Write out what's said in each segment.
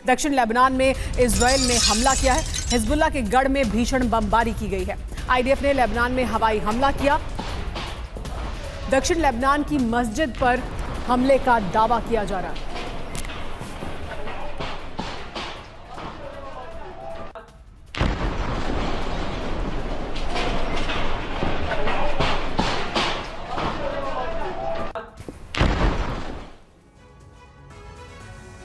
दक्षिण लेबनान में इजराइल ने हमला किया है। हिजबुल्लाह के गढ़ में भीषण बमबारी की गई है। आईडीएफ ने लेबनान में हवाई हमला किया। दक्षिण लेबनान की मस्जिद पर हमले का दावा किया जा रहा है।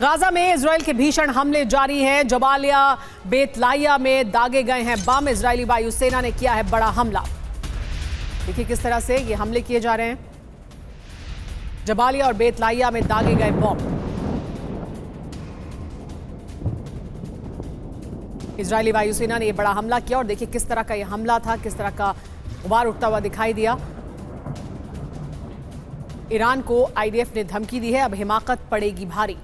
गाजा में इजराइल के भीषण हमले जारी हैं। जबालिया बेतलाइया में दागे गए हैं बम। इजरायली वायुसेना ने किया है बड़ा हमला। देखिए किस तरह से ये हमले किए जा रहे हैं। जबालिया और बेतलाइया में दागे गए बम। इजरायली वायुसेना ने यह बड़ा हमला किया और देखिए किस तरह का यह हमला था, किस तरह का गुबार उठता हुआ दिखाई दिया। ईरान को आईडीएफ ने धमकी दी है, अब हिमाकत पड़ेगी भारी।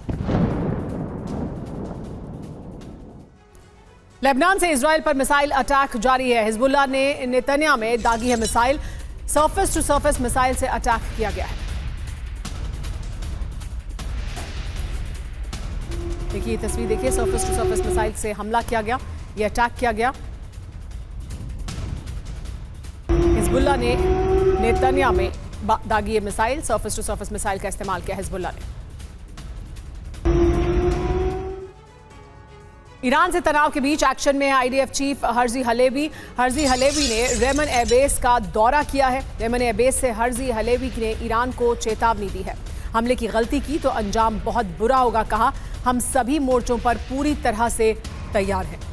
लेबनान से इजराइल पर मिसाइल अटैक जारी है। हिजबुल्लाह ने नेतन्या में दागी है missile. Surface to surface missile से अटैक किया गया है। देखिए ये तस्वीर देखिए, सरफेस टू सरफेस मिसाइल से हमला किया गया, ये अटैक किया गया। हिजबुल्लाह ने नेतन्या में दागी है missile. Surface to surface missile का इस्तेमाल किया हिजबुल्लाह ने। ईरान से तनाव के बीच एक्शन में आईडीएफ चीफ हर्जी हलेवी ने रेमन एयरबेस का दौरा किया है। रेमन एयरबेस से हर्जी हलेवी ने ईरान को चेतावनी दी है। हमले की गलती की तो अंजाम बहुत बुरा होगा, कहा। हम सभी मोर्चों पर पूरी तरह से तैयार हैं।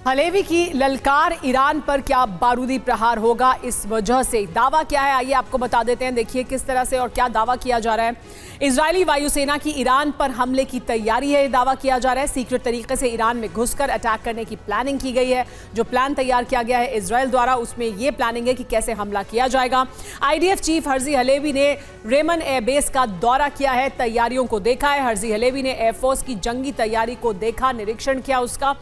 हलेवी की ललकार, ईरान पर क्या बारूदी प्रहार होगा इस वजह से। दावा क्या है आइए आपको बता देते हैं। देखिए किस तरह से और क्या दावा किया जा रहा है। इजरायली वायुसेना की ईरान पर हमले की तैयारी है, दावा किया जा रहा है। सीक्रेट तरीके से ईरान में घुसकर अटैक करने की प्लानिंग की गई है। जो प्लान तैयार किया गया है इजरायल द्वारा, उसमें यह प्लानिंग है कि कैसे हमला किया जाएगा। आईडीएफ चीफ हर्जी हलेवी ने रेमन एयरबेस का दौरा किया है, तैयारियों को देखा है। हर्जी हलेवी ने एयरफोर्स की जंगी तैयारी को देखा, निरीक्षण किया उसका।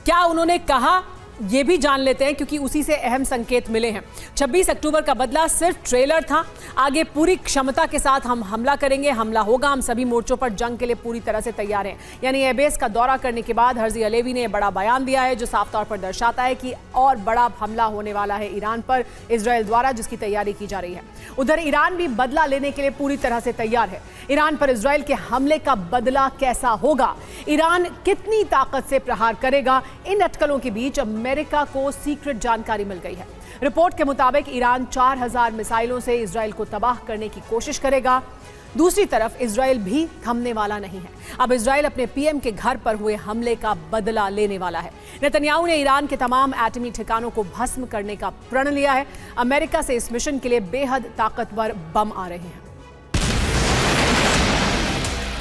क्या उन्होंने कहा ये भी जान लेते हैं, क्योंकि उसी से अहम संकेत मिले हैं। 26 अक्टूबर का बदला सिर्फ ट्रेलर था, आगे पूरी क्षमता के साथ हम हमला करेंगे, हमला होगा। हम सभी मोर्चों पर जंग के लिए पूरी तरह से तैयार हैं। यानी एयरबेस का दौरा करने के बाद हर्जी हलेवी ने बड़ा बयान दिया है, जो साफ तौर पर दर्शाता है कि और बड़ा हमला होने वाला है ईरान पर इजरायल द्वारा, जिसकी तैयारी की जा रही है। उधर ईरान भी बदला लेने के लिए पूरी तरह से तैयार है। ईरान पर इजरायल के हमले का बदला कैसा होगा, ईरान कितनी ताकत से प्रहार करेगा, इन अटकलों के बीच अमेरिका को सीक्रेट जानकारी मिल गई है। रिपोर्ट के मुताबिक ईरान 4000 मिसाइलों से इजरायल को तबाह करने की कोशिश करेगा। दूसरी तरफ इजरायल भी थमने वाला नहीं है। अब इजरायल अपने पीएम के घर पर हुए हमले का बदला लेने वाला है। नेतन्याहू ने ईरान के तमाम एटमी ठिकानों को भस्म करने का प्रण लिया है। अमेरिका से इस मिशन के लिए बेहद ताकतवर बम आ रहे हैं।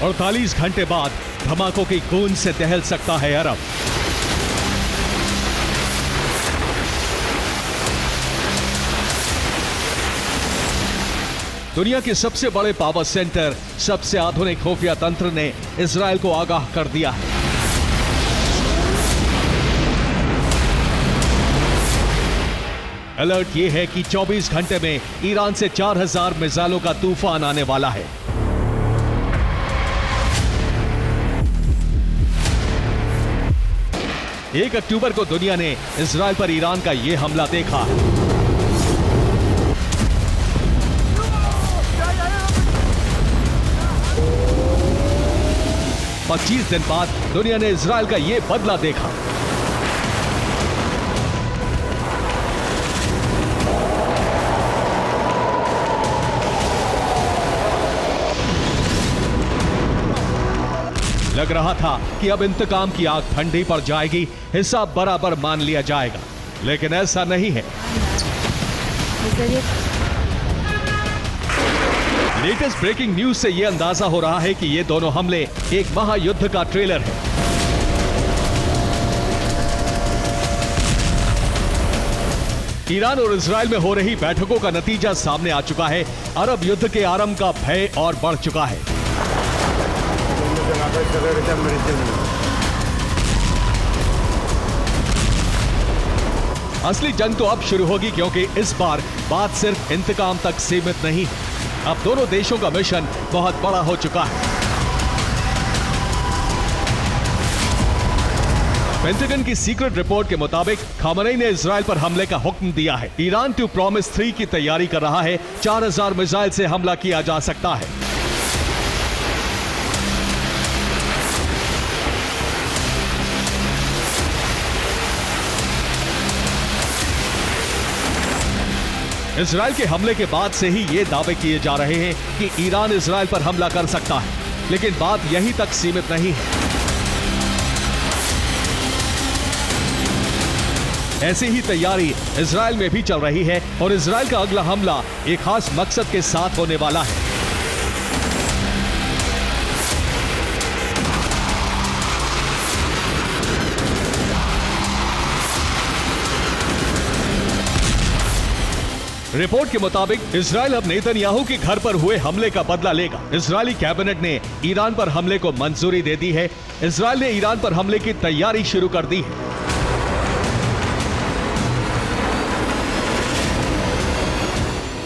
48 घंटे बाद धमाकों की गूंज से दहल सकता है अरब। दुनिया के सबसे बड़े पावर सेंटर, सबसे आधुनिक खुफिया तंत्र ने इजरायल को आगाह कर दिया है। अलर्ट यह है कि 24 घंटे में ईरान से 4000 मिसाइलों का तूफान आने वाला है। एक अक्टूबर को दुनिया ने इजरायल पर ईरान का यह हमला देखा। 25 दिन बाद दुनिया ने इजरायल का यह बदला देखा। लग रहा था कि अब इंतकाम की आग ठंडी पड़ जाएगी, हिसाब बराबर मान लिया जाएगा, लेकिन ऐसा नहीं है। लेटेस्ट ब्रेकिंग न्यूज से यह अंदाजा हो रहा है कि ये दोनों हमले एक महायुद्ध का ट्रेलर है। ईरान और इजरायल में हो रही बैठकों का नतीजा सामने आ चुका है। अरब युद्ध के आरंभ का भय और बढ़ चुका है। असली जंग तो अब शुरू होगी, क्योंकि इस बार बात सिर्फ इंतकाम तक सीमित नहीं है। अब दोनों देशों का मिशन बहुत बड़ा हो चुका है। पेंटागन की सीक्रेट रिपोर्ट के मुताबिक खामनेई ने इजराइल पर हमले का हुक्म दिया है। ईरान टू प्रॉमिस 3 की तैयारी कर रहा है। 4000 मिसाइल से हमला किया जा सकता है। इजराइल के हमले के बाद से ही ये दावे किए जा रहे हैं कि ईरान इजराइल पर हमला कर सकता है, लेकिन बात यहीं तक सीमित नहीं है। ऐसी ही तैयारी इजराइल में भी चल रही है और इजराइल का अगला हमला एक खास मकसद के साथ होने वाला है। रिपोर्ट के मुताबिक इजराइल अब नेतन्याहू के घर पर हुए हमले का बदला लेगा। इजरायली कैबिनेट ने ईरान पर हमले को मंजूरी दे दी है। इजराइल ने ईरान पर हमले की तैयारी शुरू कर दी है।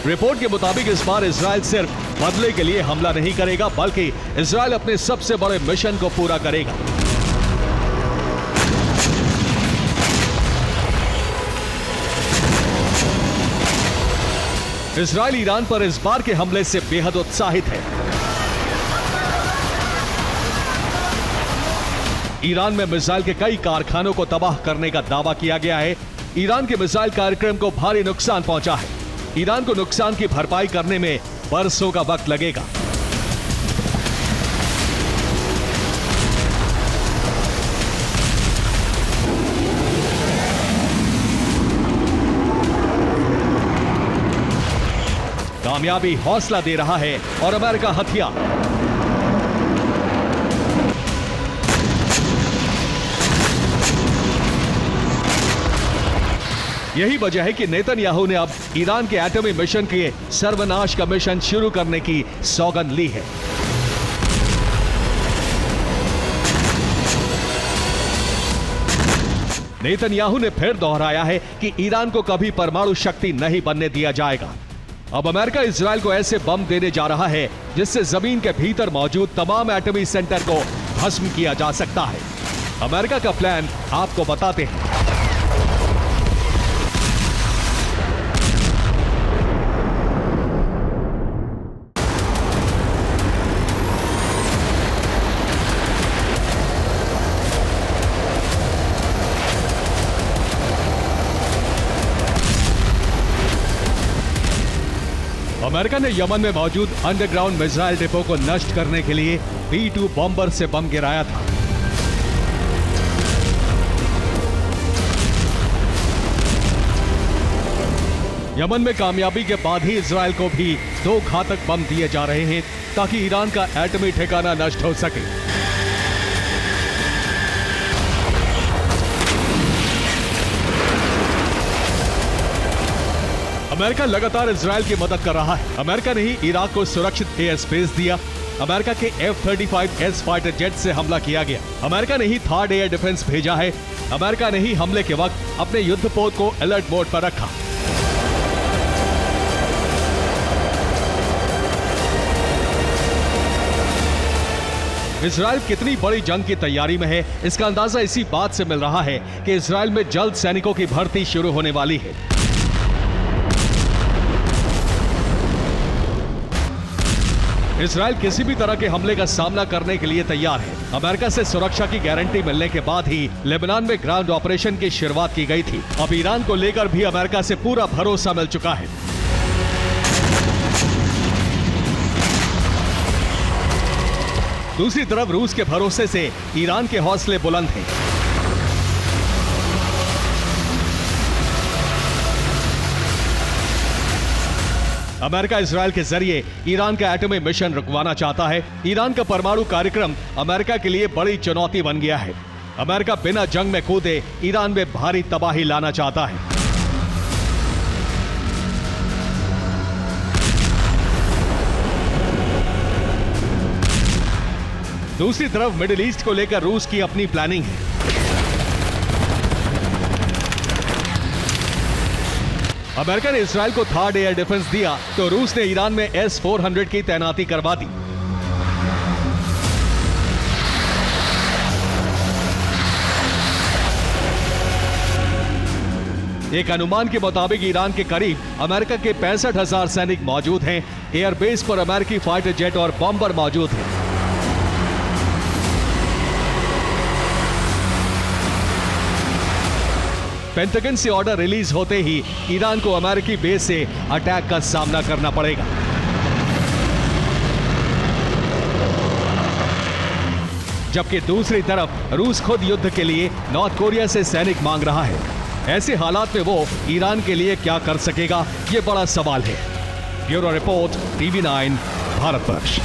रिपोर्ट के मुताबिक इस बार इजराइल सिर्फ बदले के लिए हमला नहीं करेगा, बल्कि इजराइल अपने सबसे बड़े मिशन को पूरा करेगा। इजराइल ईरान पर इस बार के हमले से बेहद उत्साहित है। ईरान में मिसाइल के कई कारखानों को तबाह करने का दावा किया गया है। ईरान के मिसाइल कार्यक्रम को भारी नुकसान पहुंचा है। ईरान को नुकसान की भरपाई करने में बरसों का वक्त लगेगा। कामयाबी हौसला दे रहा है और अमेरिका हथियार। यही वजह है कि नेतन्याहू ने अब ईरान के एटमी मिशन के सर्वनाश का मिशन शुरू करने की सौगंध ली है। नेतन्याहू ने फिर दोहराया है कि ईरान को कभी परमाणु शक्ति नहीं बनने दिया जाएगा। अब अमेरिका इजराइल को ऐसे बम देने जा रहा है जिससे जमीन के भीतर मौजूद तमाम एटमी सेंटर को भस्म किया जा सकता है। अमेरिका का प्लान आपको बताते हैं। अमेरिका ने यमन में मौजूद अंडरग्राउंड मिसाइल डिपो को नष्ट करने के लिए B-2 बॉम्बर से बम गिराया था। यमन में कामयाबी के बाद ही इजराइल को भी 2 घातक बम दिए जा रहे हैं ताकि ईरान का एटमी ठिकाना नष्ट हो सके। अमेरिका लगातार इजराइल की मदद कर रहा है। अमेरिका ने ही इराक को सुरक्षित एयर स्पेस दिया। अमेरिका के F-35S फाइटर जेट से हमला किया गया। अमेरिका ने ही थर्ड एयर डिफेंस भेजा है। अमेरिका ने ही हमले के वक्त अपने युद्धपोत को अलर्ट मोड पर रखा। इजराइल कितनी बड़ी जंग की तैयारी में है, इसका अंदाजा इसी बात से मिल रहा है कि इजराइल में जल्द सैनिकों की भर्ती शुरू होने वाली है। इजराइल किसी भी तरह के हमले का सामना करने के लिए तैयार है। अमेरिका से सुरक्षा की गारंटी मिलने के बाद ही लेबनान में ग्राउंड ऑपरेशन की शुरुआत की गई थी। अब ईरान को लेकर भी अमेरिका से पूरा भरोसा मिल चुका है। दूसरी तरफ रूस के भरोसे से ईरान के हौसले बुलंद हैं। अमेरिका इजराइल के जरिए ईरान का एटमी मिशन रुकवाना चाहता है। ईरान का परमाणु कार्यक्रम अमेरिका के लिए बड़ी चुनौती बन गया है। अमेरिका बिना जंग में कूदे ईरान में भारी तबाही लाना चाहता है। दूसरी तरफ मिडिल ईस्ट को लेकर रूस की अपनी प्लानिंग है। अमेरिका ने इसराइल को थर्ड एयर डिफेंस दिया तो रूस ने ईरान में S-400 की तैनाती करवा दी। एक अनुमान के मुताबिक ईरान के करीब अमेरिका के 65,000 सैनिक मौजूद हैं। एयरबेस पर अमेरिकी फाइटर जेट और बॉम्बर मौजूद हैं। पेंटागन से ऑर्डर रिलीज होते ही ईरान को अमेरिकी बेस से अटैक का सामना करना पड़ेगा। जबकि दूसरी तरफ रूस खुद युद्ध के लिए नॉर्थ कोरिया से सैनिक मांग रहा है। ऐसे हालात में वो ईरान के लिए क्या कर सकेगा, ये बड़ा सवाल है। Bureau report, TV9, Bharatvarsh.